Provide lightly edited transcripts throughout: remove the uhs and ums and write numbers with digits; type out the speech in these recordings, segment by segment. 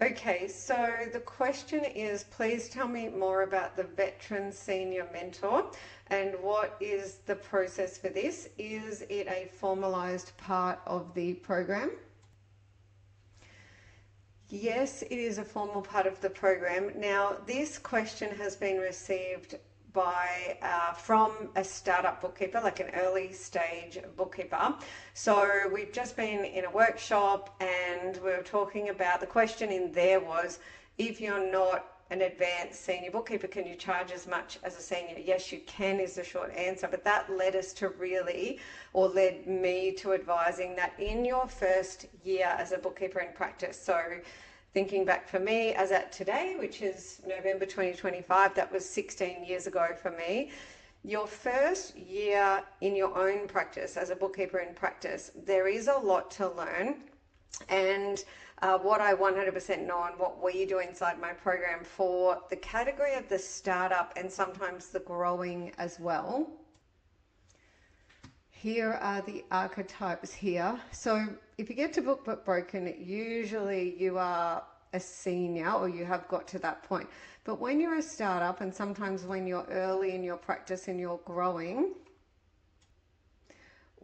Okay, so the question is, please tell me more about the veteran senior mentor and what is the process for this? Is it a formalized part of the program? Yes, it is a formal part of the program. Now, this question has been received by from a startup bookkeeper, like an early stage bookkeeper. So we've just been in a workshop and we were talking about, the question in there was, if you're not an advanced senior bookkeeper, can you charge as much as a senior? Yes, you can, is the short answer. But that led us to really, or led me to advising that in your first year as a bookkeeper in practice, so thinking back for me as at today, which is November 2025, that was 16 years ago for me. Your first year in your own practice as a bookkeeper in practice, there is a lot to learn. And what I 100% know and what we do inside my program for the category of the startup and sometimes the growing as well. Here are the archetypes here. So if you get to Book But Broken, usually you are a senior or you have got to that point. But when you're a startup and sometimes when you're early in your practice and you're growing,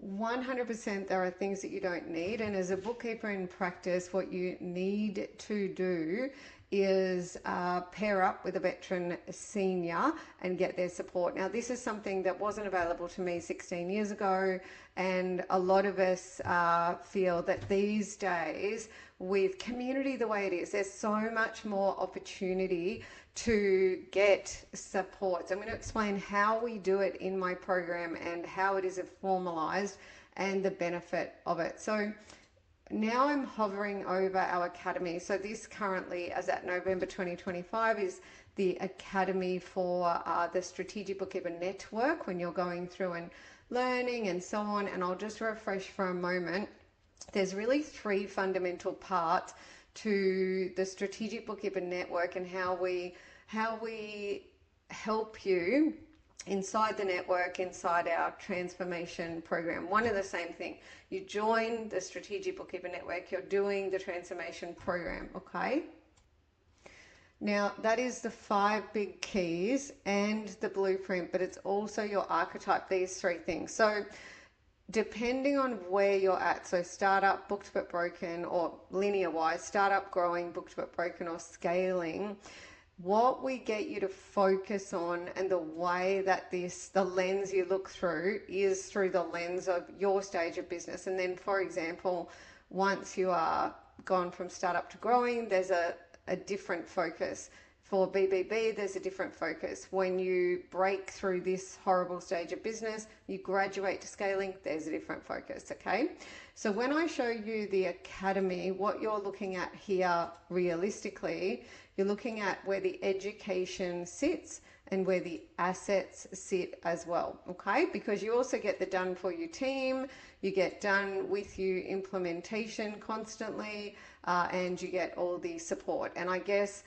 100% there are things that you don't need. And as a bookkeeper in practice, what you need to do is pair up with a veteran senior and get their support. Now, this is something that wasn't available to me 16 years ago, and a lot of us feel that these days, with community the way it is, there's so much more opportunity to get support. So I'm going to explain how we do it in my program and how it is formalized and the benefit of it. So now I'm hovering over our academy. So this currently, as at November 2025, is the academy for the Strategic Bookkeeper Network when you're going through and learning and so on. And I'll just refresh for a moment. There's really three fundamental parts to the Strategic Bookkeeper Network and how we help you inside the network, inside our transformation program. One and the same thing. You join the Strategic Bookkeeper Network, you're doing the transformation program, okay? Now, that is the 5 big keys and the blueprint, but it's also your archetype, these 3 things. So depending on where you're at, so startup, booked but broken, or linear wise, startup, growing, booked but broken, or scaling, what we get you to focus on and the way that the lens you look through is through the lens of your stage of business. And then, for example, once you are gone from startup to growing, there's a different focus. For BBB, there's a different focus. When you break through this horrible stage of business, you graduate to scaling, there's a different focus, okay? So when I show you the academy, what you're looking at here realistically, you're looking at where the education sits and where the assets sit as well, okay? Because you also get the done for you team, you get done with you implementation constantly, and you get all the support. And I guess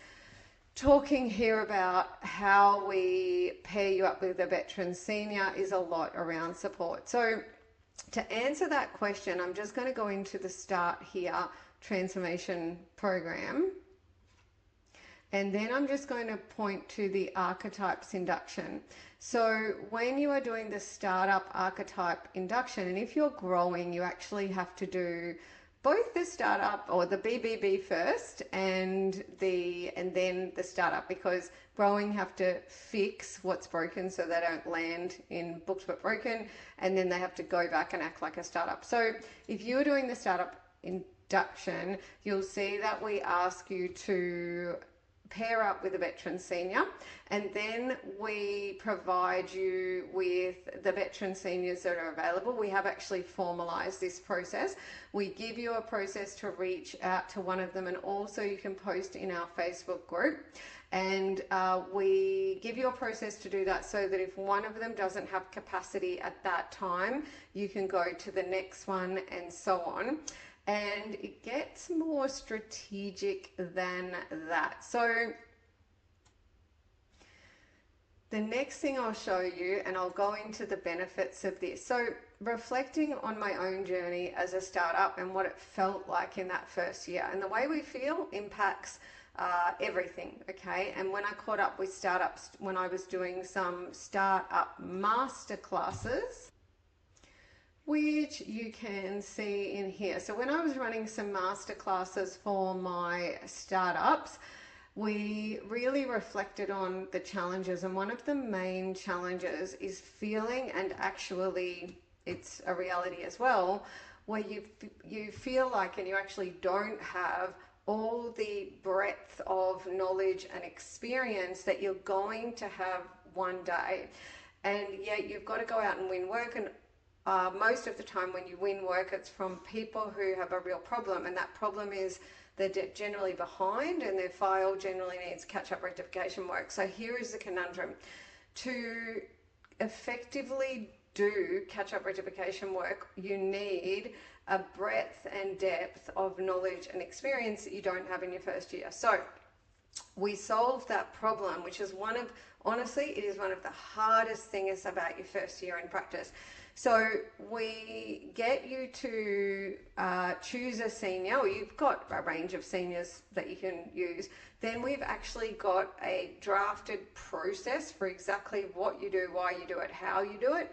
talking here about how we pair you up with a veteran senior is a lot around support. So to answer that question, I'm just going to go into the start here, transformation program. And then I'm just going to point to the archetypes induction. So when you are doing the startup archetype induction, and if you're growing, you actually have to do both the startup or the BBB first and then the startup, because growing have to fix what's broken so they don't land in booked but broken, and then they have to go back and act like a startup. So if you're doing the startup induction, you'll see that we ask you to pair up with a veteran senior, and then we provide you with the veteran seniors that are available. We have actually formalized this process. We give you a process to reach out to one of them, and also you can post in our Facebook group, and we give you a process to do that so that if one of them doesn't have capacity at that time, you can go to the next one and so on. And it gets more strategic than that. So the next thing I'll show you, and I'll go into the benefits of this. So reflecting on my own journey as a startup and what it felt like in that first year. And the way we feel impacts everything, okay? And when I caught up with startups, when I was doing some startup masterclasses, which you can see in here. So when I was running some masterclasses for my startups, we really reflected on the challenges, and one of the main challenges is feeling, and actually it's a reality as well, where you feel like, and you actually don't have all the breadth of knowledge and experience that you're going to have one day. And yet you've got to go out and win work, and most of the time when you win work, it's from people who have a real problem, and that problem is they're generally behind and their file generally needs catch-up rectification work. So here is the conundrum. To effectively do catch-up rectification work, you need a breadth and depth of knowledge and experience that you don't have in your first year. So we solved that problem, which is honestly, it is one of the hardest things about your first year in practice. So we get you to choose a senior, or you've got a range of seniors that you can use. Then we've actually got a drafted process for exactly what you do, why you do it, how you do it.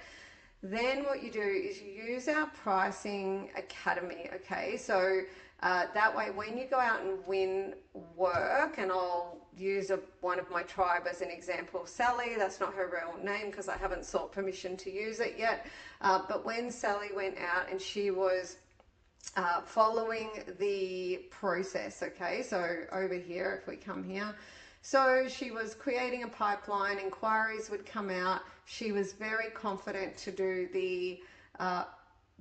Then what you do is you use our pricing academy, okay? So that way when you go out and win work, and I'll use one of my tribe as an example, Sally, that's not her real name because I haven't sought permission to use it yet, but when Sally went out and she was following the process, okay, so over here, if we come here, so she was creating a pipeline, inquiries would come out, she was very confident to do the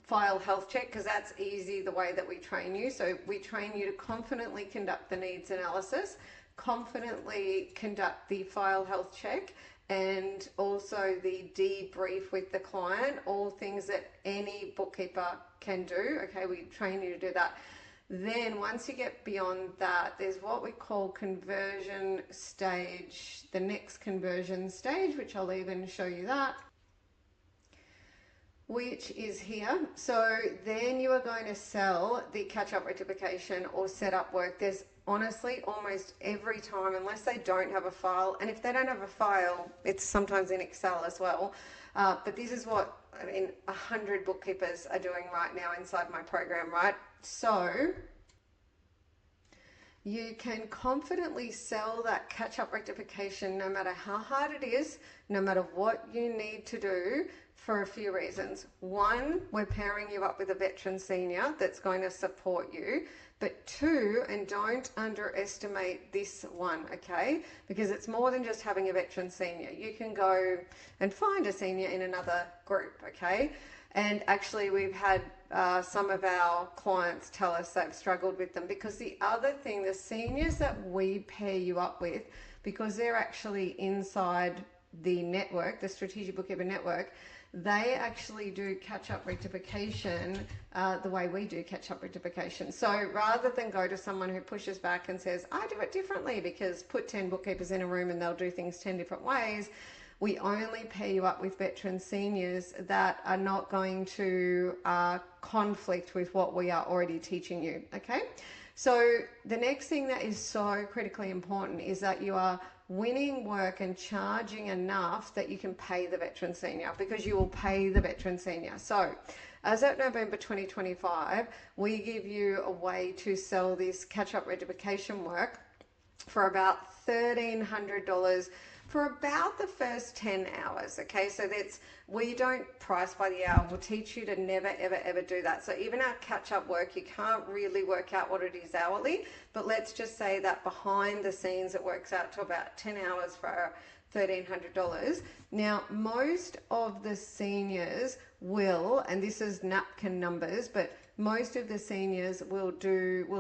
file health check, because that's easy the way that we train you. So we train you to confidently conduct the needs analysis, confidently conduct the file health check, and also the debrief with the client, all things that any bookkeeper can do. Okay, we train you to do that. Then once you get beyond that, there's what we call conversion stage, the next conversion stage, which I'll even show you that, which is here. So then you are going to sell the catch-up rectification or setup work. There's honestly almost every time, unless they don't have a file, and if they don't have a file, it's sometimes in Excel as well. But this is what 100 bookkeepers are doing right now inside my program, right? So you can confidently sell that catch-up rectification no matter how hard it is, no matter what you need to do, for a few reasons. One, we're pairing you up with a veteran senior that's going to support you. But two, and don't underestimate this one, okay? Because it's more than just having a veteran senior. You can go and find a senior in another group, okay? And actually we've had some of our clients tell us they've struggled with them, because the other thing, the seniors that we pair you up with, because they're actually inside the network, the Strategic Bookkeeper Network, they actually do catch-up rectification the way we do catch-up rectification. So rather than go to someone who pushes back and says, I do it differently, because put 10 bookkeepers in a room and they'll do things 10 different ways, we only pair you up with veteran seniors that are not going to conflict with what we are already teaching you, okay? So the next thing that is so critically important is that you are winning work and charging enough that you can pay the veteran senior, because you will pay the veteran senior. So as of November 2025, we give you a way to sell this catch-up rectification work for about $1,300 for about the first 10 hours, okay? So we don't price by the hour. We'll teach you to never, ever, ever do that. So even our catch-up work, you can't really work out what it is hourly, but let's just say that behind the scenes, it works out to about 10 hours for $1,300. Now, most of the seniors will, and this is napkin numbers, but most of the seniors will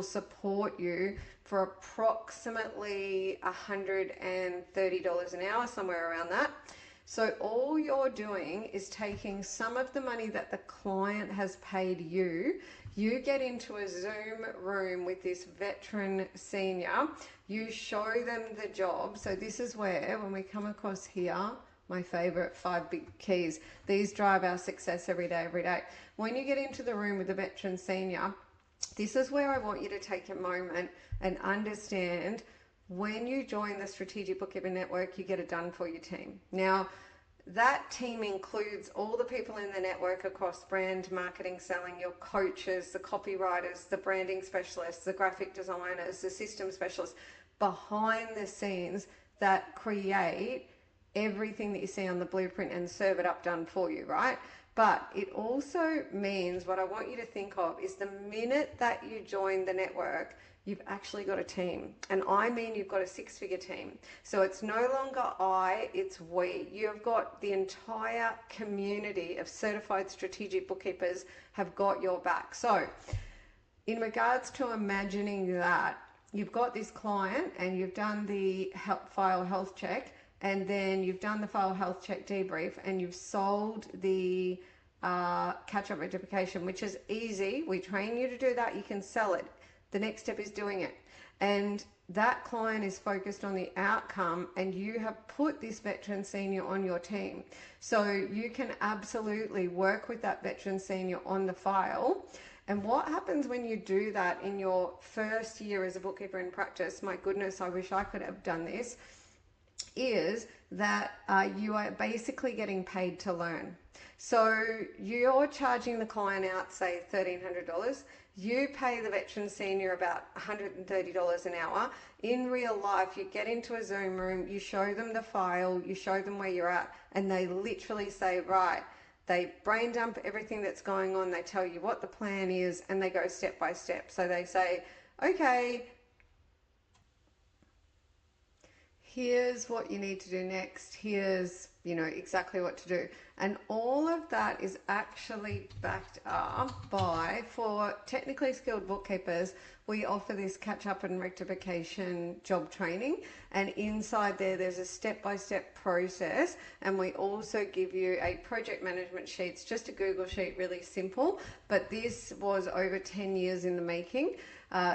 support you for approximately $130 an hour, somewhere around that. So all you're doing is taking some of the money that the client has paid you. You get into a Zoom room with this veteran senior. You show them the job. So this is where, when we come across here, My favorite 5 big keys. These drive our success every day, every day. When you get into the room with the veteran senior, this is where I want you to take a moment and understand when you join the Strategic Bookkeeper Network, you get it done for your team. Now, that team includes all the people in the network across brand, marketing, selling, your coaches, the copywriters, the branding specialists, the graphic designers, the system specialists, behind the scenes that create everything that you see on the blueprint and serve it up done for you, right? But it also means, what I want you to think of is the minute that you join the network, you've actually got a team. And I mean you've got a 6-figure team. So it's no longer I, it's we. You've got the entire community of certified strategic bookkeepers have got your back. So in regards to imagining that, you've got this client and you've done the file health check, and then you've done the file health check debrief, and you've sold the catch-up rectification, which is easy. We train you to do that. You can sell it. The next step is doing it. And that client is focused on the outcome, and you have put this veteran senior on your team. So you can absolutely work with that veteran senior on the file. And what happens when you do that in your first year as a bookkeeper in practice, my goodness, I wish I could have done this, is that you are basically getting paid to learn. So you're charging the client out, say, $1,300. You pay the veteran senior about $130 an hour. In real life, you get into a Zoom room, you show them the file, you show them where you're at, and they literally say, right, they brain dump everything that's going on, they tell you what the plan is, and they go step by step. So they say, okay, here's what you need to do next, here's exactly what to do. And all of that is actually backed up by, for technically skilled bookkeepers, we offer this catch-up and rectification job training, and inside there's a step-by-step process, and we also give you a project management sheet. It's just a Google sheet, really simple, but this was over 10 years in the making.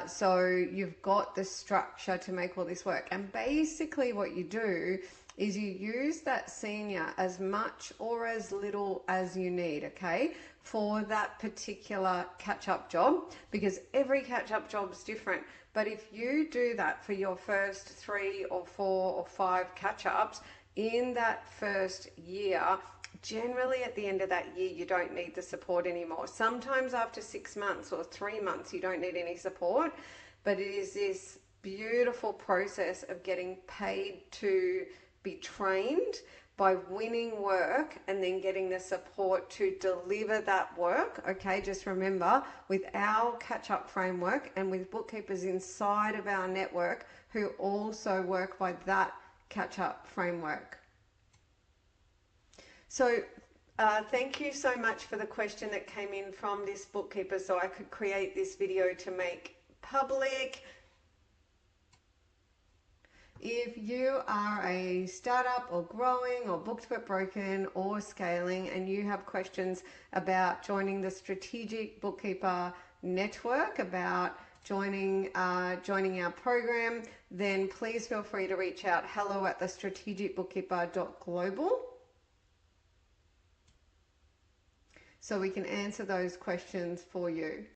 So you've got the structure to make all this work. And basically what you do is you use that senior as much or as little as you need, okay, for that particular catch-up job, because every catch-up job is different. But if you do that for your first 3 or 4 or 5 catch-ups in that first year, generally at the end of that year, you don't need the support anymore. Sometimes after 6 months or 3 months, you don't need any support, but it is this beautiful process of getting paid to be trained by winning work and then getting the support to deliver that work. Okay, just remember, with our catch-up framework and with bookkeepers inside of our network who also work by that catch-up framework. So thank you so much for the question that came in from this bookkeeper, so I could create this video to make public. If you are a startup or growing or booked but broken or scaling, and you have questions about joining the Strategic Bookkeeper Network, about joining our program, then please feel free to reach out, hello@thestrategicbookkeeper.global, so we can answer those questions for you.